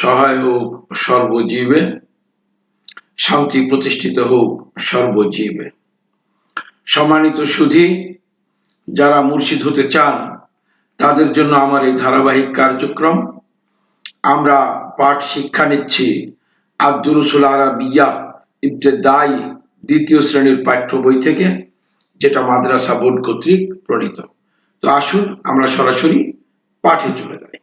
সহায় হোক সর্বজীবে, শান্তি প্রতিষ্ঠিত হোক সর্বজীবে। সম্মানিত সুধী, যারা মুর্শিদ হতে চান তাদের জন্য আমার এই ধারাবাহিক কার্যক্রম। আমরা পাঠ শিক্ষা নিচ্ছি আদ-দুরুসুল আরাবিয়া ইবতেদায়ী দ্বিতীয় শ্রেণীর পাঠ্য বই থেকে, যেটা মাদ্রাসা বোর্ড কর্তৃক প্রণীত। তো আসুন আমরা সরাসরি পাঠে চলে যাই।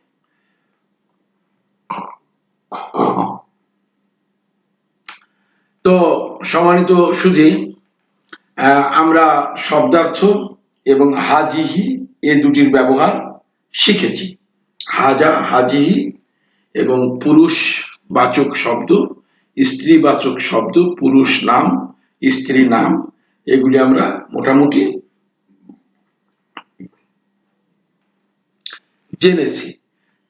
তো সম্মানিত সুধী, আমরা শব্দার্থ এবং হাজিহি এই দুটির ব্যবহার শিখেছি। হাজা, হাজিহি এবং পুরুষবাচক শব্দ, স্ত্রীবাচক শব্দ, পুরুষ নাম, স্ত্রী নাম, এগুলি আমরা মোটামুটি জেনেছি।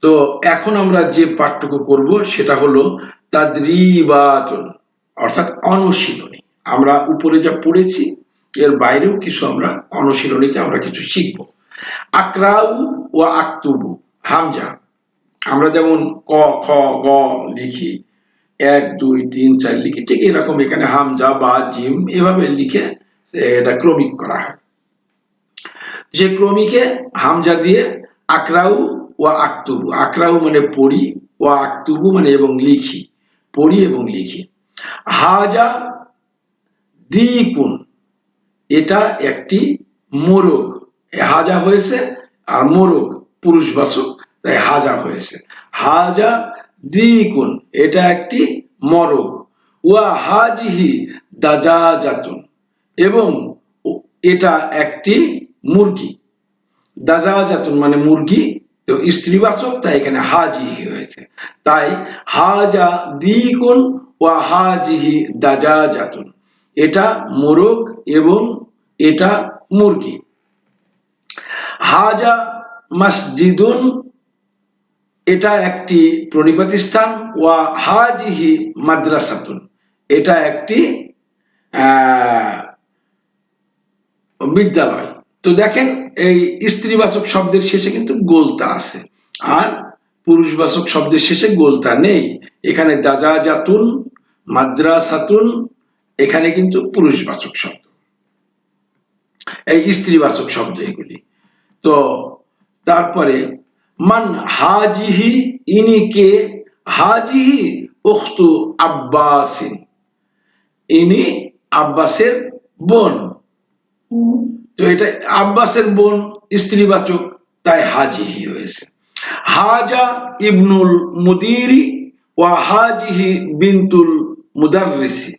তো এখন আমরা যে পাঠটুকু করব সেটা হলো তাদরিবাতুন, অর্থাৎ অনুশীলনী। আমরা উপরে যা পড়েছি এর বাইরেও কিছু আমরা অনুশীলনীতে আমরা কিছু শিখব। আকরাউ ও আক্তুবু, হামজা। আমরা যেমন ক, খ, গ লিখি, 1 2 3 4 লিখি, ঠিক এরকম এখানে হামজা বা জিম এভাবে লিখে এটা ক্রমিক করা হয়। যে ক্রমিকে হামজা দিয়ে আকরাউ ও আক্তুবু, আকরাউ মানে পড়ি, ও আক্তুবু মানে এবং লিখি, পড়ি এবং লিখি। হাজা দিকুন, এটা একটি মোরগ, হাজা হয়েছে আর মোরগ পুরুষবাচক, তাই হাজা হয়েছে। হাজা দিকুন, এটা একটি মরগ। ওয়া হাজিহি দাজাজাতুন, এবং এটা একটি মুরগি। দাজাজাতুন মানে মুরগি, তো স্ত্রীবাচক, তাই এখানে হাজিহি হয়েছে। তাই হাজা দিকুন ওয়া হাজিহি দাজাজাতুন, এটা মোরগ এবং এটা মুরগি। হাজা মসজিদুন, এটা একটি প্রণিপাতি স্থান। ওয়া হাজিহি মাদ্রাসাতুন, এটা একটি বিদ্যালয়। তো দেখেন, এই স্ত্রীবাচক শব্দের শেষে কিন্তু গোলতা আছে, আর পুরুষবাচক শব্দের শেষে গোলতা নেই। এখানে দাজাজাতুন, মাদ্রাসাতুন, এখানে কিন্তু পুরুষবাচক শব্দ, এই স্ত্রীবাচক শব্দ এগুলি। তো তারপরে মান হাজিহি, ইনি কে? হাজিহি উখতু আব্বাসিন, ইনি আব্বাসের বোন। তো এটা আব্বাসের বোন, স্ত্রীবাচক, তাই হাজিহি হয়েছে। হাজা ইবনুল মুদিরি ওয়া হাজিহি বিনতুল মুদাররিসি।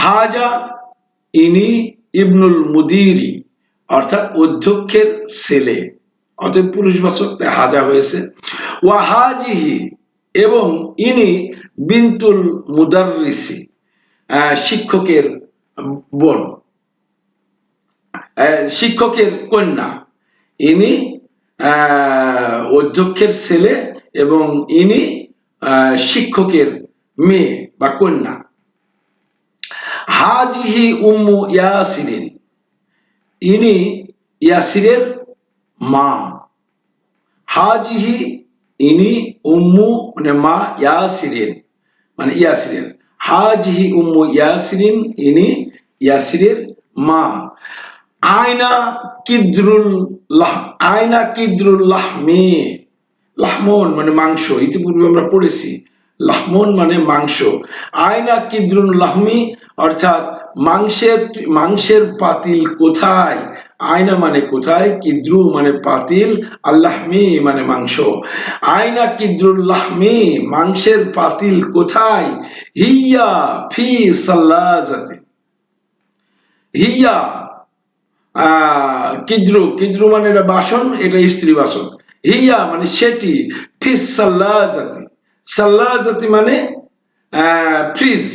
হাজা, ইনি ইবনুল মুদিরি, অর্থাৎ অধ্যক্ষের ছেলে, অতএব পুরুষবাচক, তাই হাজা হয়েছে। ওয়া হাজিহি, এবং ইনি বিনতুল মুদাররিসি, শিক্ষকের বোন, শিক্ষকের কন্যা। ইনি অধ্যক্ষের ছেলে এবং ইনি শিক্ষকের মেয়ে বা কন্যা। হাজিহি উম্মু ইয়াসিরিন, ইনি ইয়াসিরের মা। হাজিহি, ইনি, উম্মু মানে মা, ইয়াসিরিন মানে ইয়াসিরের। হাজিহি উম্মু ইয়াসিরিন, ইনি ইয়াসিরের মা। আয়না কিদ্রুল আয়না কিদ্রুল লাহমি, লাহমন মানে মাংস, ইতিপূর্বে আমরা পড়েছি। লাহমন মানে মাংস। আয়না কিদ্রুল লাহমি, অর্থাৎ মাংসের পাতিল কোথায়? আয়না মানে কোথায়, কিদ্রু মানে পাতিল, আল্লাহমি মানে মাংস। আয়না কিদ্রুল লাহমি, মাংসের পাতিল কোথায়? হিয়া ফি সাল্লাজাতি, হিয়া কিদ্রু, কিদ্রু মানে এটা বাসন, এটা স্ত্রীবাচক। হিয়া মানে সেটি, ফিস সাল্লাজাতি, সাল্লাজাতি মানে ফ্রিজ,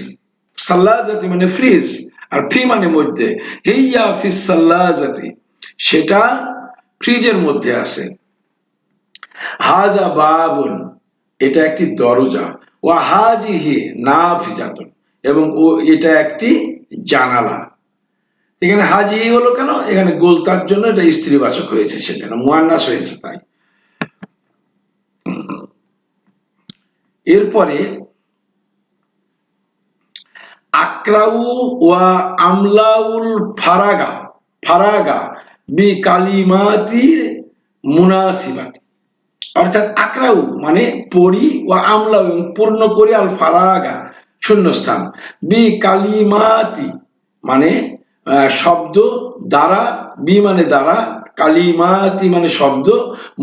সাল্লাজাতি মানে ফ্রিজ, আর ফি মানে মধ্যে। হিয়া ফিস সাল্লাজাতি, সেটা ফ্রিজের মধ্যে আছে। হাজা বাবুন, এটা একটি দরজা। ওয়া হাজিহি নাফিজাতুন, এবং ও এটা একটি জানালা। এখানে হাজি হলো কেন? এখানে গোলতার জন্য এটা স্ত্রীবাচক হয়েছে, সেজন্য মুয়ান্নাস হয়েছে। তাই এরপরে আকরাউ ওয়া আমলাউল ফারাগা ফারাগা বি কালিমাতির মুনাসিবাতি, অর্থাৎ আকরাউ মানে পড়ি, ও আমলাউ পূর্ণ করি, আল ফারাগা শূন্যস্থান, বি কালিমাতি মানে শব্দ দ্বারা, বি মানে দ্বারা, কালিমাতি মানে শব্দ,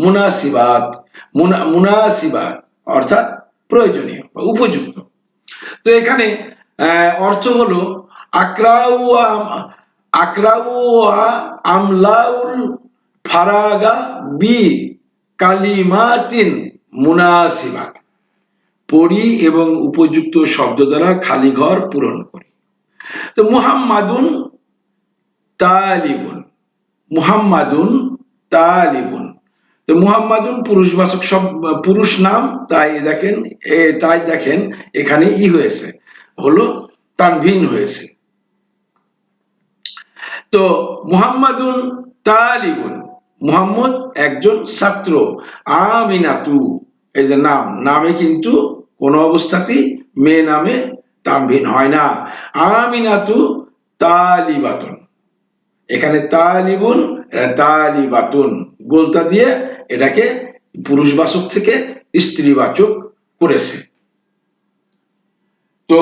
মুনাসিবাত মুনাসিবাত অর্থাৎ প্রয়োজনীয় বা উপযুক্ত। তো এখানে অর্থ হলো আকরাউ আকরাউ আমলাউল ফারাগা বি কালিমাতিন মুনাসিবাত, পড়ি এবং উপযুক্ত শব্দ দ্বারা খালি ঘর পূরণ করি। তো মুহাম্মাদুন তালিবুন, মুহাম্মাদুন তালিবুন, তো মুহাম্মাদুন পুরুষবাচক সব পুরুষ নাম, তাই দেখেন এখানে হয়েছে, হলো তানভিন হয়েছে। তো মুহাম্মাদুন তালিবুন, মুহাম্মদ একজন ছাত্র, আমিনাতু এই যে নাম, নামে কিন্তু কোন অবস্থাতেই মেয়ে নামে তানভিন হয় না। আমিনাতু তালিবাতুন, এখানে তালিবুন তালিবাতুন গোলতা দিয়ে এটাকে পুরুষবাচক থেকে স্ত্রীবাচক করেছে। তো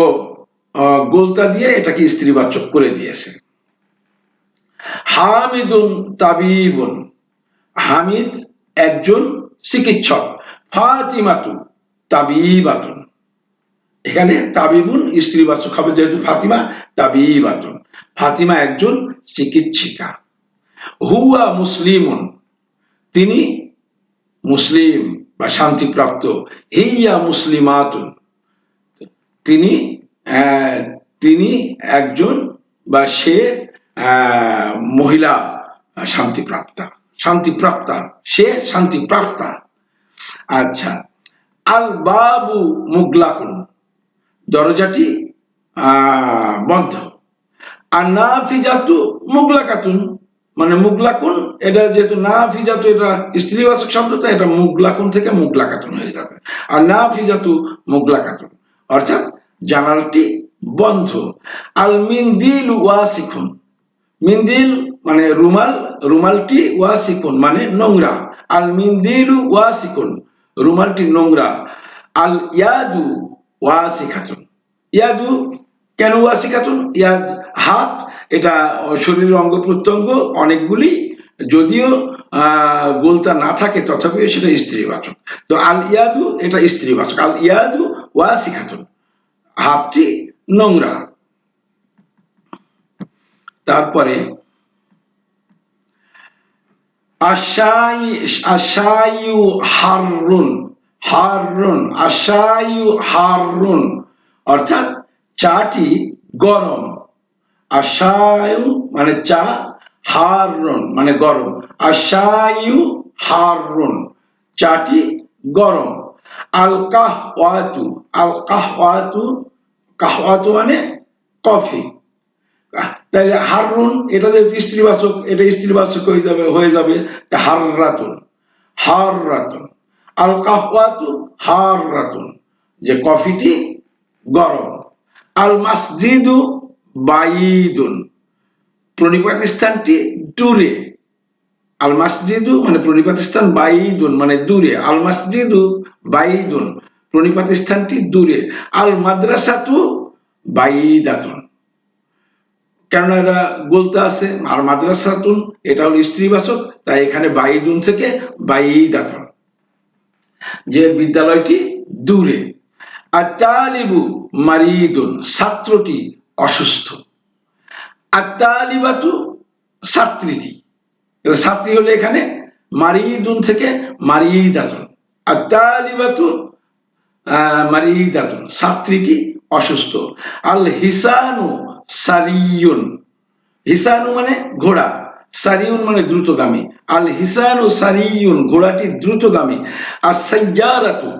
গোলতা দিয়ে এটাকে স্ত্রীবাচক করে দিয়েছে। হামিদুন তাবিবুন, হামিদ একজন চিকিৎসক, ফাতিমাতু তাবিবাতুন, এখানে তাবিবুন স্ত্রীবাচক হবে যেহেতু ফাতিমা, তাবিবাতুন ফাতিমা একজন চিকিৎসিকা। হুয়া মুসলিমুন, তিনি মুসলিম বা শান্তিপ্রাপ্ত, হিয়া মুসলিমাতুন, তিনি তিনি একজন বা সে মহিলা শান্তিপ্রাপ্তা, শান্তিপ্রাপ্তা সে শান্তিপ্রাপ্তা। আচ্ছা, আল বাবু মুগলাকুন, দরজাটি বন্ধ। আর নাফিজাতু মুগলাকাতুন, মানে মুগলাকুন এটা যেহেতু নাফিজাতু এটা স্ত্রীবাচক শব্দ, তো এটা মুগলাকুন থেকে মুগলাকাতুন হয়ে যাবে। আর নাফিজাতু মুগলাকাতুন অর্থাৎ জানালাটি বন্ধ। আল মিনদিল ওয়াসিকুন, মিনদিল মানে রুমাল, রুমালটি ওয়াসিকুন মানে নোংরা। আল মিনদিল ওয়াসিকুন, রুমালটি নোংরা। আল ইয়াদু ওয়াসিকাতুন, ইয়াদু কেন ওয়াসিকাতুন, ইয়াদ হাত, এটা শরীরের অঙ্গ প্রত্যঙ্গ অনেকগুলি, যদিও গোলতা না থাকে তথাপিও সেটা স্ত্রীবাচক। তো আল ইয়াদু এটা স্ত্রীবাচক, আল ইয়াদু ওয়াসিকাতুন হাতটি নোংরা। তারপরে আশায়ু হারুন, হারুন আশায়ু হারুন অর্থাৎ চাটি গরম। আশায়ু মানে চা, হারুন মানে গরম। আশায়ু হারুন চাটি গরম। আল কাহওয়াতু, আল কাহওয়াতু, কাহওয়াতু মানে কফি। তাহলে হারুন এটা যে স্ত্রীবাচক, এটা স্ত্রীবাচক হয়ে যাবে হাররাতুন, হাররাতুন। আল কাহওয়াতু হাররাতুন যে কফিটি গরম। আল মাসজিদু বাইদুন, প্রণিপাত স্থানটি দূরে। আল মাসজিদু মানে প্রণিপাত স্থান, বাইদুন মানে দূরে। আল মাসজিদু বাইদুন প্রণিপাত স্থানটি দূরে। আল মাদ্রাসাতু বাইদাতুন, কেননা এটা বলতে আছে, আর মাদ্রাসাতুন এটা হলো স্ত্রীবাচক, তাই এখানে বাইদুন থেকে বাইদাতুন যে বিদ্যালয়টি দূরে। আর তালিবু মারিদুন ছাত্রটি অসুস্থ। আর তালিবাতু ছাত্রীটি, ছাত্রী হলে এখানে মারিদুন থেকে মারিদাতুন। আর তালিবাতু মারিদাতুন ছাত্রীটি অসুস্থ। আল হিসানু সারিয়ুন, হিসানু মানে ঘোড়া, সারিউন মানে দ্রুতগামী। আল হিসানু সারিয়ুন ঘোড়াটি দ্রুতগামী। আর সাইয়ারাতু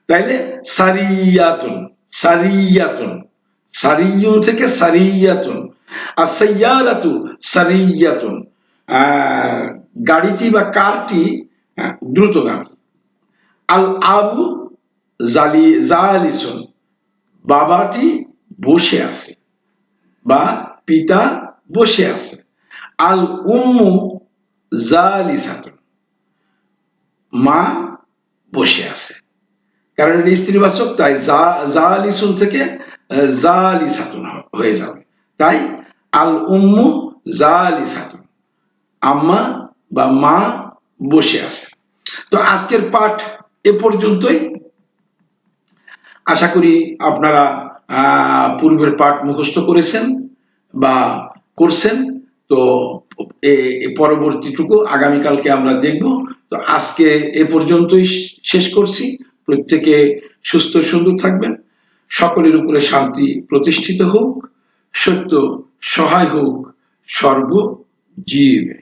তাইলে সারিয়াতুন, সারিয়াতুন সারিয়ুন থেকে সারিয়াতুন। আর সাইয়ারাতু সারিয়াতুন গাড়িটি বা কারটি দ্রুতগামী। আল আবু জালিসুন, বাবাটি বসে আছে বা পিতা বসে আছে। আল উম্মু জালিসাতুন, মা বসে আছে। কারণ এটা স্ত্রীবাচক, তাই জালিসুন থেকে জালিসাতুন হয়ে যাবে। তাই আল উম্মু জালিসাতুন, আম্মা বা মা বসে আছে। তো আজকের পাঠ এ পর্যন্তই। আশা করি আপনারা পূর্বের পাঠ মুখস্থ করেছেন বা করছেন। তো পরবর্তীটুকু আগামীকালকে আমরা দেখব। তো আজকে এ পর্যন্তই শেষ করছি। প্রত্যেকে সুস্থ সুন্দর থাকবেন, সকলের উপরে শান্তি প্রতিষ্ঠিত হোক, সত্য সহায় হোক সর্বজীবে।